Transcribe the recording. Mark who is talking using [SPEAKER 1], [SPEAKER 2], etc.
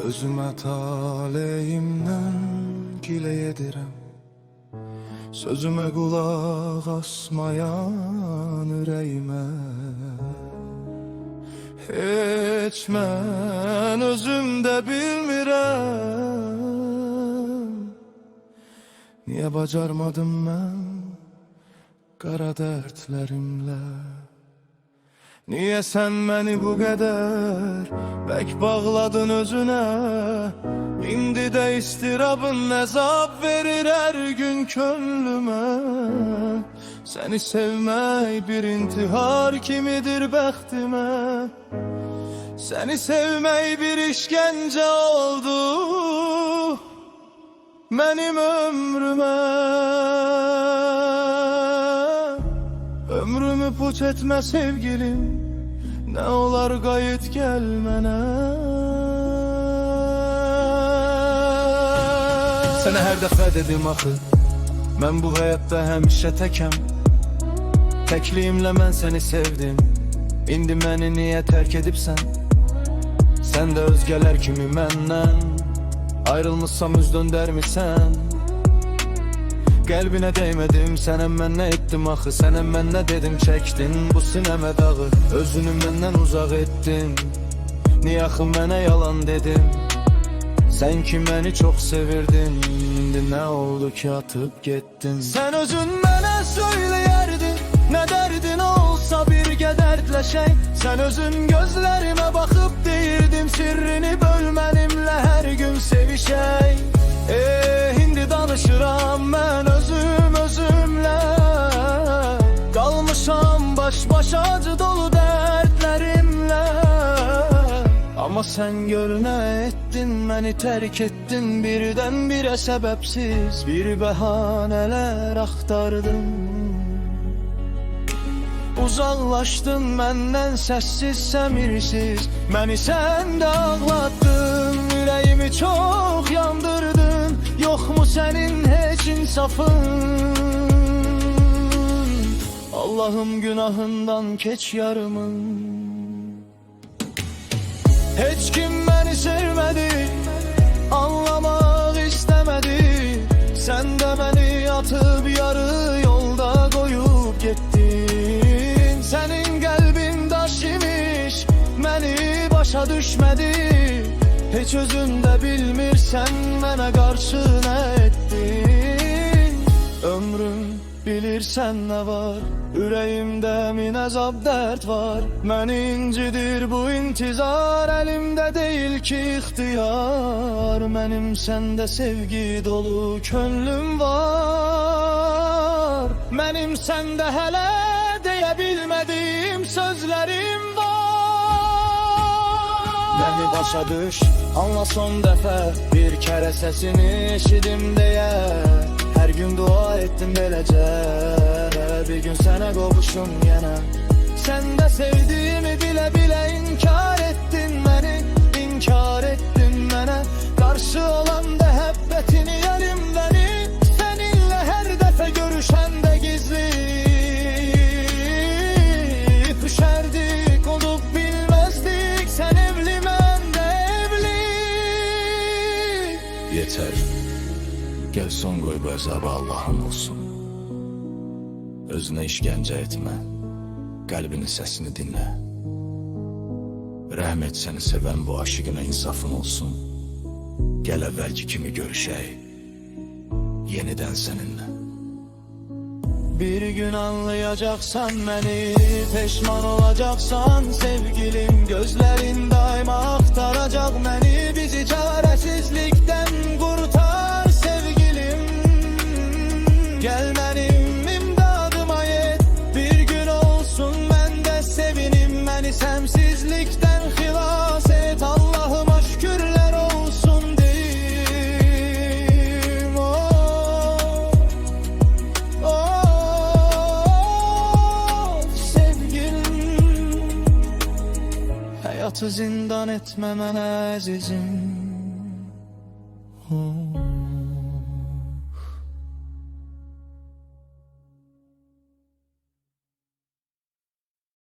[SPEAKER 1] Özümə taleyimdən gilə edirəm. Sözümə qulaq asmayan ürəyimə. Heç mən özümdə bilmirəm, niyə bacarmadım mən qara dərdlərimlə. Niyə sən məni bu qədər bək bağladın özünə? İndi də istirabın əzab verir hər gün könlümə. Səni sevmək bir intihar kimidir bəxtimə. Səni sevmək bir işgəncə oldu mənim ömrümə. Ömrümü puç etmə sevgilim, nə olar qayıt gəl mənə. Sənə hər dəfə dedim axı, mən bu həyatda həmişə təkəm. Təkliyimlə mən səni sevdim, indi məni niyə tərk edibsən? Sən də özgələr kimi məndən ayrılmışsam üz döndərmisən? Qəlbinə dəymədim, sənə mən nə etdim axı? Sənə mən nə dedim, çəkdin bu sinəmə dağı. Özünü məndən uzaq etdin, niyə axı mənə yalan dedim? Sən ki məni çox sevirdin, indi nə oldu ki atıb getdin? Sən özün mənə söyləyərdin, nə dərdin olsa birgə dərdləşək. Sən özün gözlərimə baxıb deyirdin, sirrini böl mənimlə hər gün sevişək. İndi danışıram mən özümlə, qalmışam baş-başa acı dolu dərdlərimlə. Amma sən gör nə etdin, məni tərk etdin birdən-birə səbəbsiz. Bir bəhanələr axtardın, uzaqlaşdın məndən səssiz, səmirsiz. Məni sən də ağlatdın, ürəyimi çox yandırdın. Yoxmu sənin heç insafın? Allahım günahından keç yarımın. Heç kim məni sevmədi, anlamaq istəmədi. Sən də məni atıb yarı yolda qoyub getdin. Sənin qəlbin daş imiş, məni başa düşmədi. Heç özün də bilmirsən mənə qarşı nə etdin? Ömrüm bilirsən nə var, ürəyimdə min əzab dərd var. Məni incidir bu intizar, əlimdə deyil ki ixtiyar. Mənim səndə sevgi dolu könlüm var. Mənim səndə hələ deyə bilmədiyim sözlərim var. Məni başa düş, anla son dəfə, bir kərə səsini eşidim deyə. Hər gün dua etdim beləcə, bir gün sənə qovuşum yenə. Sən də sevdiyimi bilə-bilə inkar etdin məni, inkar etdin mənə. Qarşı olan məhəbbətini əlimdəni, səninlə hər dəfə görüşəndə gizli düşərdik, olub bilməzdik. Sən evli, mən də evli. Yetər, gəl son qoy bu əzabı Allah'ın olsun. Özünə işgəncə etmə, qəlbinin səsini dinlə. Rəhm et səni sevən bu aşıqına insafın olsun. Gəl əvvəlki kimi görüşək, yenidən səninlə. Bir gün anlayacaqsan məni, peşman olacaqsan sevgilim. Gözlərin daima axtaracaq məni, bizi çarəsizlikdən qurtar sevgilim. Gəl mənim imdadıma yet, bir gün olsun mən də sevinim. Məni səmsizlikdən xilas et, Allahıma şükürlər olsun deyim. Sevgilim, həyatı zindan etmə mənə əzizim.